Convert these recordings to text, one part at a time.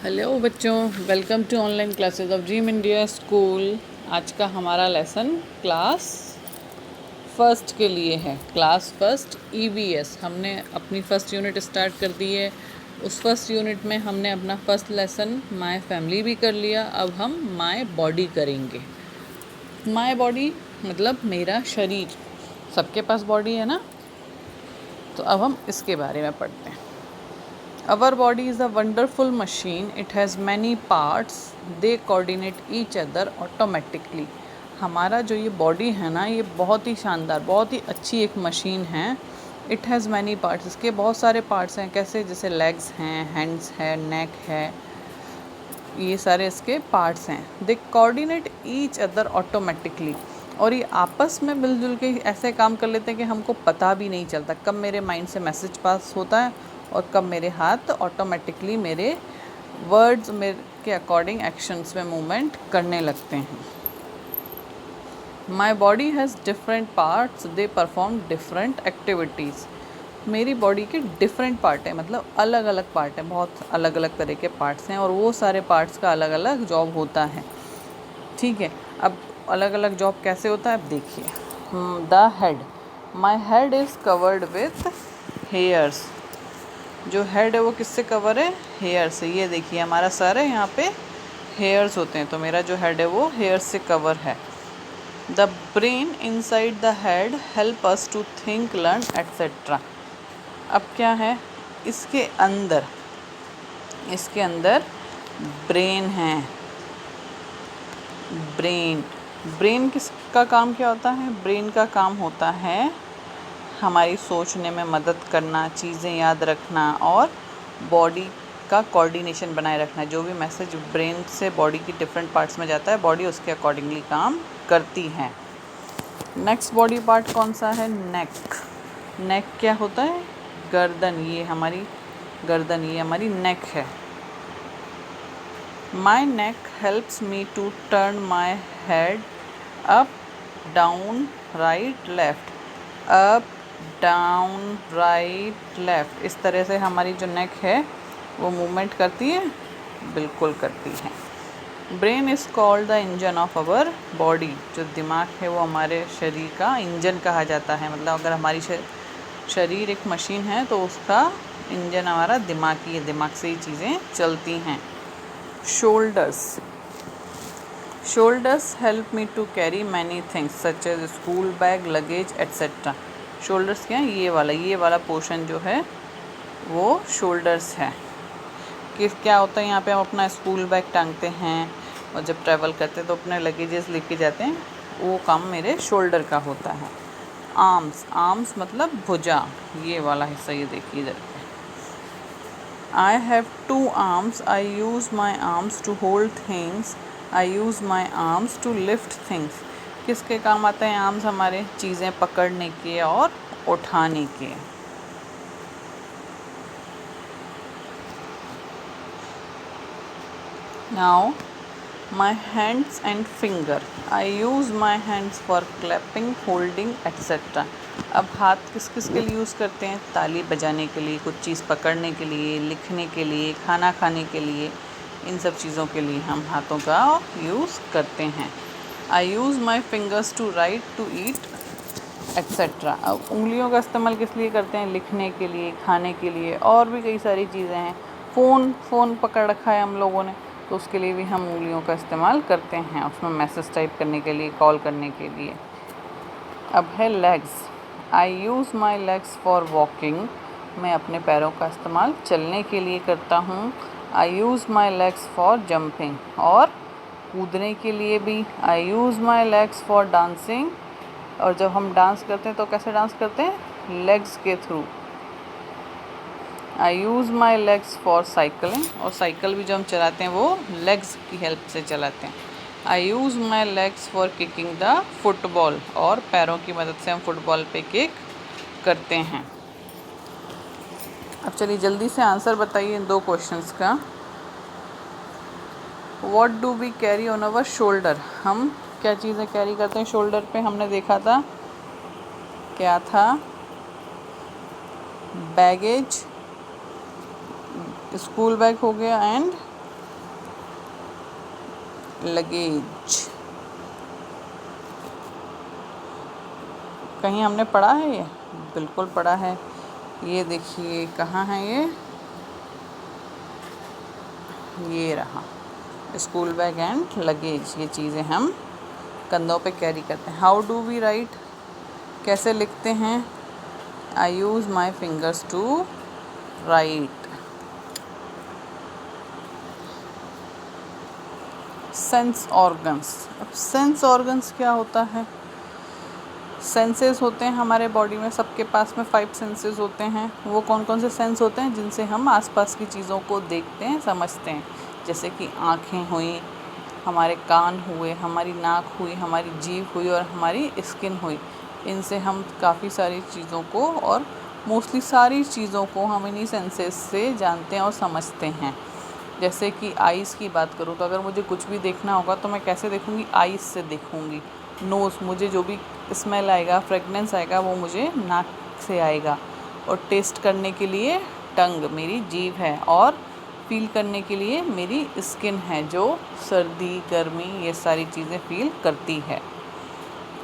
Hello बच्चों, welcome to online classes of dream India school. आज का हमारा लेसन क्लास फर्स्ट के लिए है। क्लास फर्स्ट EVS हमने अपनी फर्स्ट यूनिट स्टार्ट कर दी है। उस फर्स्ट यूनिट में हमने अपना फर्स्ट लेसन माय फैमिली भी कर लिया। अब हम माय बॉडी करेंगे। माय बॉडी मतलब मेरा शरीर। सबके पास बॉडी है ना, तो अब हम इसके बारे में पढ़ते हैं। Our body is a wonderful machine. It has many parts. They coordinate each other automatically. हमारा जो ये बॉडी है ना, ये बहुत ही शानदार, बहुत ही अच्छी एक मशीन है। इट हैज़ मैनी पार्ट्स, इसके बहुत सारे पार्ट्स हैं। कैसे? जैसे लेग्स हैं, हैंड्स है, नेक है, ये सारे इसके पार्ट्स हैं। They coordinate each other automatically, और ये आपस में मिलजुल के ऐसे काम कर लेते हैं कि हमको पता भी नहीं चलता कब मेरे माइंड से मैसेज पास होता है और कब मेरे हाथ ऑटोमेटिकली मेरे वर्ड्स मेरे के अकॉर्डिंग एक्शंस में मूवमेंट करने लगते हैं। My body has different parts, they perform different activities. मेरी बॉडी के डिफरेंट पार्ट है, मतलब अलग अलग पार्ट हैं, बहुत अलग अलग तरह के पार्ट्स हैं और वो सारे पार्ट्स का अलग अलग जॉब होता है। ठीक है, अब अलग अलग जॉब कैसे होता है, अब देखिए। The head, my head is covered with hairs. जो हेड है वो किससे कवर है? हेयर से। ये देखिए हमारा सर है, यहाँ पे हेयर्स होते हैं, तो मेरा जो हेड है वो हेयर से कवर है। The brain inside the head help us to think, learn etcetera. अब क्या है इसके अंदर? इसके अंदर ब्रेन है। ब्रेन किसका काम क्या होता है? ब्रेन का काम होता है हमारी सोचने में मदद करना, चीज़ें याद रखना और बॉडी का कोऑर्डिनेशन बनाए रखना। जो भी मैसेज ब्रेन से बॉडी की डिफरेंट पार्ट्स में जाता है, बॉडी उसके अकॉर्डिंगली काम करती है। नेक्स्ट बॉडी पार्ट कौन सा है? नेक। नेक क्या होता है? गर्दन। ये हमारी गर्दन, ये हमारी नेक है। My neck helps me to turn my head up, down, right, left, up, down, right, left. इस तरह से हमारी जो नेक है वो मूवमेंट करती है, बिल्कुल करती है। Brain is called the engine of our body. जो दिमाग है वो हमारे शरीर का इंजन कहा जाता है। मतलब अगर हमारी शरीर एक मशीन है तो उसका इंजन हमारा दिमाग ही है, दिमाग से ही चीज़ें चलती हैं। Shoulders help me to carry many things such as school bag, luggage, etc. Shoulders क्या है? ये वाला पोर्शन जो है वो शोल्डर्स है। क्या होता है यहाँ पे? हम अपना स्कूल बैग टांगते हैं और जब ट्रैवल करते हैं तो अपने लगेजेस लेके जाते हैं, वो काम मेरे शोल्डर का होता है। आर्म्स मतलब भुजा, ये वाला हिस्सा, ये देखिए इधर पे। I have 2 arms. I use my arms to hold things. I use my arms to lift things. किसके काम आते हैं आर्म्स? हमारे चीज़ें पकड़ने के और उठाने के। Now my hands and finger. I use my hands for clapping, holding, etc. अब हाथ किस किस के लिए यूज़ करते हैं? ताली बजाने के लिए, कुछ चीज़ पकड़ने के लिए, लिखने के लिए, खाना खाने के लिए, इन सब चीज़ों के लिए हम हाथों का यूज़ करते हैं। I use my fingers to write, to eat, etcetera. अब उंगलियों का इस्तेमाल किस लिए करते हैं? लिखने के लिए, खाने के लिए, और भी कई सारी चीज़ें हैं। फ़ोन पकड़ रखा है हम लोगों ने, तो उसके लिए भी हम उंगलियों का इस्तेमाल करते हैं, उसमें मैसेज टाइप करने के लिए, कॉल करने के लिए। अब है legs. I use my legs for walking. मैं अपने पैरों का इस्तेमाल चलने के लिए करता हूँ। I use my legs for jumping, और कूदने के लिए भी। I use my legs for dancing, और जब हम डांस करते हैं तो कैसे डांस करते हैं? लेग्स के through. I use my legs for cycling, और साइकिल भी जो हम चलाते हैं वो लेग्स की हेल्प से चलाते हैं। I use my legs for kicking the football, और पैरों की मदद से हम फुटबॉल पे किक करते हैं। अब चलिए जल्दी से आंसर बताइए इन 2 क्वेश्चंस का। What do we carry on our shoulder? हम क्या चीज़ें कैरी करते हैं शोल्डर पे? हमने देखा था क्या था? बैगेज, स्कूल बैग हो गया, एंड लगेज। कहीं हमने पढ़ा है ये? बिल्कुल पढ़ा है। ये देखिए कहाँ है ये रहा, स्कूल बैग एंड लगेज। ये चीज़ें हम कंधों पे कैरी करते हैं। हाउ डू वी राइट, कैसे लिखते हैं? I use my fingers to write. Sense organs. अब सेंस ऑर्गन्स क्या होता है? सेंसेस होते हैं हमारे बॉडी में, सबके पास में 5 सेंसेस होते हैं। वो कौन कौन से सेंस होते हैं? जिनसे हम आसपास की चीज़ों को देखते हैं, समझते हैं। जैसे कि आँखें हुई, हमारे कान हुए, हमारी नाक हुई, हमारी जीभ हुई और हमारी स्किन हुई। इनसे हम काफ़ी सारी चीज़ों को, और मोस्टली सारी चीज़ों को हम इन्हीं सेंसेस से जानते हैं और समझते हैं। जैसे कि आइज़ की बात करूँ तो अगर मुझे कुछ भी देखना होगा तो मैं कैसे देखूँगी? आइज़ से देखूँगी। नोज़, मुझे जो भी स्मेल आएगा, फ्रेगनेंस आएगा, वो मुझे नाक से आएगा। और टेस्ट करने के लिए टंग, मेरी जीभ है। और फील करने के लिए मेरी स्किन है, जो सर्दी, गर्मी, ये सारी चीज़ें फील करती है।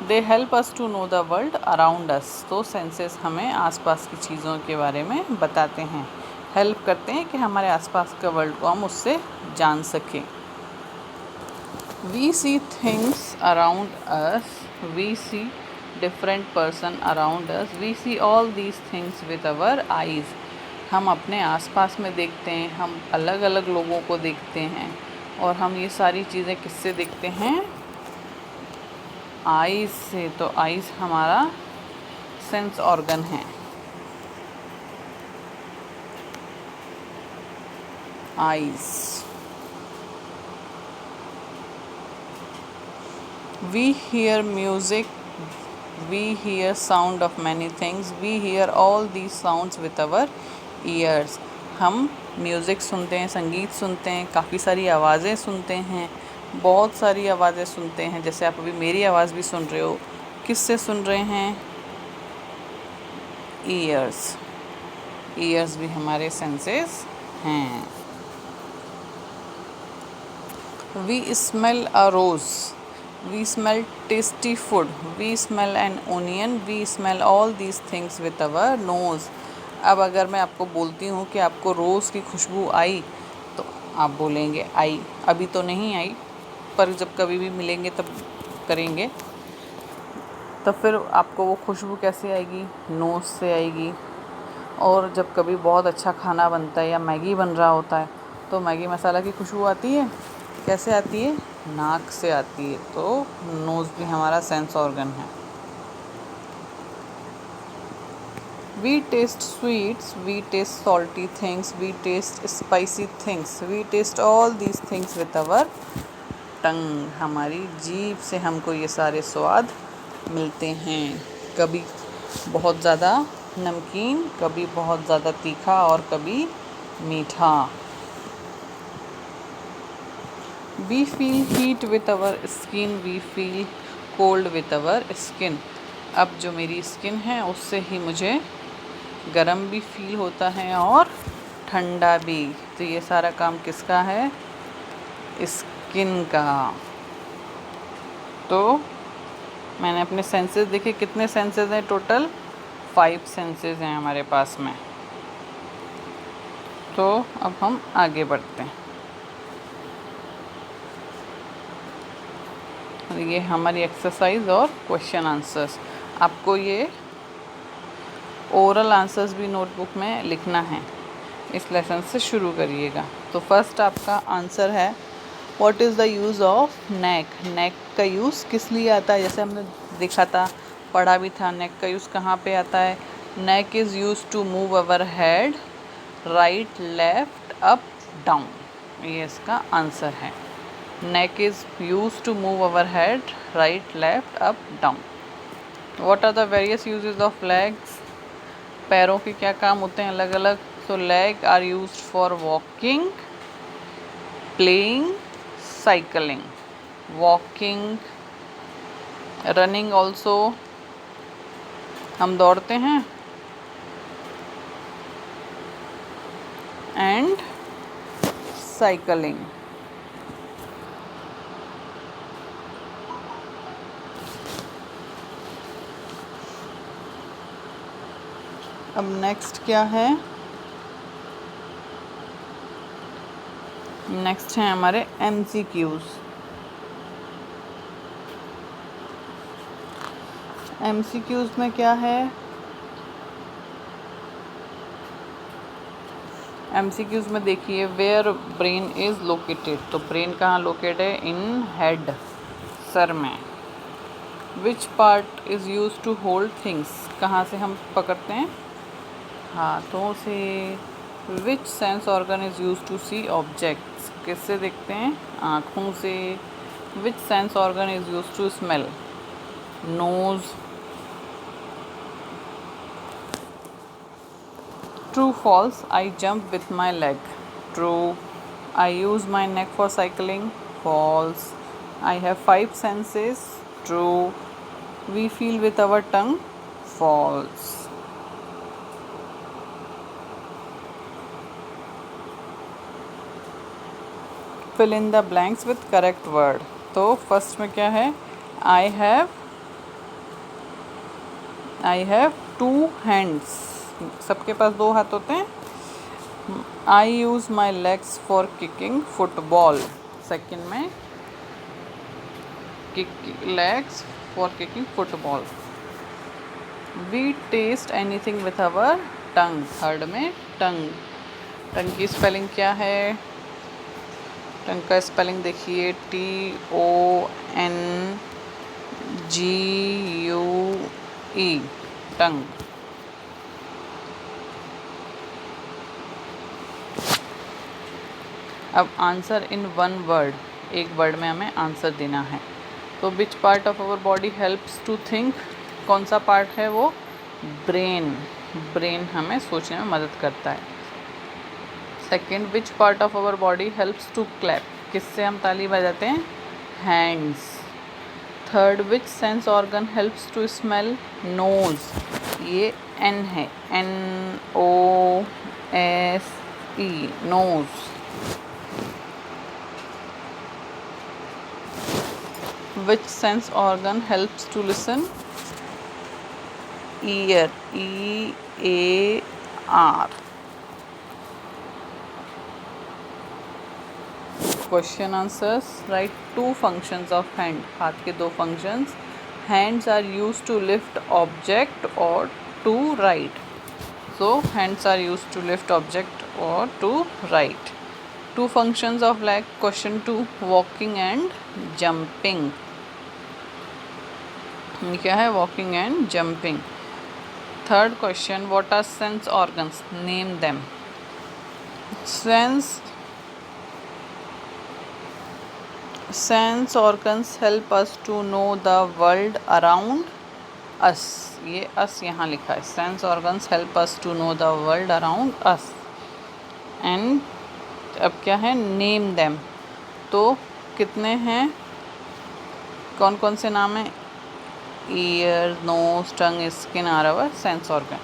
They help us to know the world around us. तो सेंसेस हमें आसपास की चीज़ों के बारे में बताते हैं, हेल्प करते हैं कि हमारे आसपास का वर्ल्ड को हम उससे जान सकें। We see things around us, we see different person around us, we see all these things with our eyes. हम अपने आसपास में देखते हैं, हम अलग अलग लोगों को देखते हैं, और हम ये सारी चीज़ें किससे देखते हैं? आइज़ से। तो आइज़ हमारा सेंस ऑर्गन है। Eyes. We hear music, we hear sound of many things, we hear all these sounds with our ears. हम म्यूज़िक सुनते हैं, संगीत सुनते हैं, काफ़ी सारी आवाज़ें सुनते हैं, बहुत सारी आवाज़ें सुनते हैं। जैसे आप अभी मेरी आवाज़ भी सुन रहे हो, किससे सुन रहे हैं? ईयर्स। ईयर्स भी हमारे सेंसेस हैं। We smell a rose, we smell tasty food, we smell an onion, we smell all these things with our nose. अब अगर मैं आपको बोलती हूँ कि आपको रोज़ की खुशबू आई, तो आप बोलेंगे आई। अभी तो नहीं आई, पर जब कभी भी मिलेंगे तब करेंगे। तो फिर आपको वो खुशबू कैसे आएगी? नोज़ से आएगी। और जब कभी बहुत अच्छा खाना बनता है या मैगी बन रहा होता है, तो मैगी मसाला की खुशबू आती है, कैसे आती है? नाक से आती है। तो नोज़ भी हमारा सेंस ऑर्गन है। We taste sweets, we taste salty things, we taste spicy things, we taste all these things with our tongue. हमारी जीभ से हमको ये सारे स्वाद मिलते हैं। कभी बहुत ज़्यादा नमकीन, कभी बहुत ज़्यादा तीखा, और कभी मीठा। We feel heat with our skin, we feel cold with our skin. अब जो मेरी स्किन है उससे ही मुझे गर्म भी फील होता है और ठंडा भी। तो ये सारा काम किसका है? स्किन का। तो मैंने अपने सेंसेस देखे, कितने सेंसेस हैं टोटल? 5 सेंसेस हैं हमारे पास में। तो अब हम आगे बढ़ते हैं। ये हमारी एक्सरसाइज और क्वेश्चन आंसर्स। आपको ये ओरल आंसर्स भी नोटबुक में लिखना है। इस लेसन से शुरू करिएगा। तो फर्स्ट आपका आंसर है, what is the use of neck? Neck का यूज़ किस लिए आता है? जैसे हमने देखा था, पढ़ा भी था, नेक का यूज़ कहाँ पे आता है? Neck is use to move our head right, left, up, down. ये इसका आंसर है। Neck is used to move our head right, left, up, down. What are the various uses of legs? पैरों के क्या काम होते हैं अलग अलग? So leg are used for walking, playing, cycling. Walking, running also, हम दौड़ते हैं, and cycling. अब नेक्स्ट क्या है, नेक्स्ट है हमारे MCQs। MCQs में क्या है, MCQs में देखिए वेयर ब्रेन इज़ लोकेटेड, तो ब्रेन कहाँ लोकेट है, इन हेड, सर में। Which part is use to hold things, कहाँ से हम पकड़ते हैं, हाथों से। Which sense organ is use to see objects, किससे देखते हैं, आँखों से। Which sense organ is use to smell, nose. True, false, I jump with my leg. True, I use my neck for cycling. False, I have 5 senses. True, we feel with our tongue. False. Fill in the blanks with correct word. तो first में क्या है, I have 2 hands. सबके पास 2 हाथ होते हैं। I use my legs for kicking football. Second में legs for kicking football. We taste anything with our tongue. Third में टंग की स्पेलिंग क्या है, टंग का स्पेलिंग देखिए TONGUE, टंग। अब आंसर इन 1 वर्ड, एक वर्ड में हमें आंसर देना है। तो which part of our body helps to think, कौन सा पार्ट है वो, ब्रेन हमें सोचने में मदद करता है। Second, which part of our body helps to clap, किससे हम ताली बजाते हैं, hands. Third, which sense organ helps to smell, nose, ये N है, NOSE, nose. Which sense organ helps to listen, ear, EAR। Question answers, write 2 functions of hand, हाथ के 2 functions। Hands are used to lift object or to write, so hands are used to lift object or to write। 2 functions of leg, question 2, walking and jumping, क्या है, walking and jumping. Third question, what are sense organs, name them. Sense organs help us to know the world around us, ये us यहाँ लिखा है, sense organs help us to know the world around us. And अब क्या है, name them, तो कितने हैं, कौन कौन से नाम हैं, ईयर, नोज, टंग, स्किन आ रहा है सेंस ऑर्गन।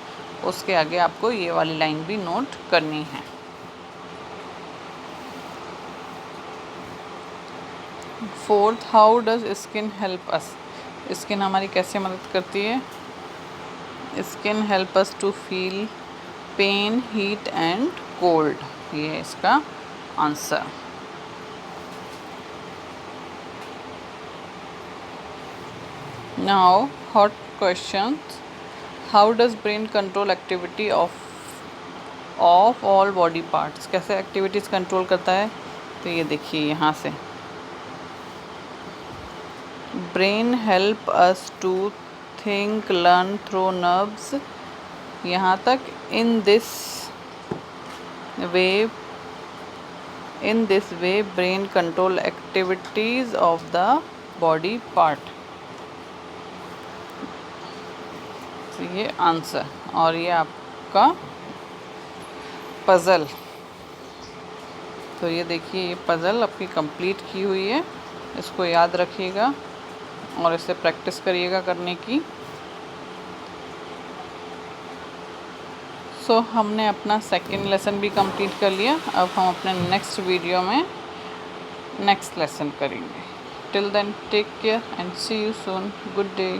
उसके आगे आपको ये वाली लाइन भी नोट करनी है। Fourth, how does skin help us, skin हमारी कैसे मदद करती है, skin help us to feel pain, heat and cold, ये है इसका answer. Now, hot questions. How does brain control activity of all body parts? कैसे activities कंट्रोल करता है, तो ये देखिए यहाँ से, brain help us to think, learn through nerves, यहाँ तक in this way brain control activities of the body part, ये आंसर। और ये आपका पज़ल, तो ये देखिए ये पज़ल आपकी कंप्लीट की हुई है, इसको याद रखिएगा और इसे प्रैक्टिस करिएगा करने की। सो हमने अपना सेकंड लेसन भी कंप्लीट कर लिया। अब हम अपने नेक्स्ट वीडियो में नेक्स्ट लेसन करेंगे। Till then take care and see you soon, good day.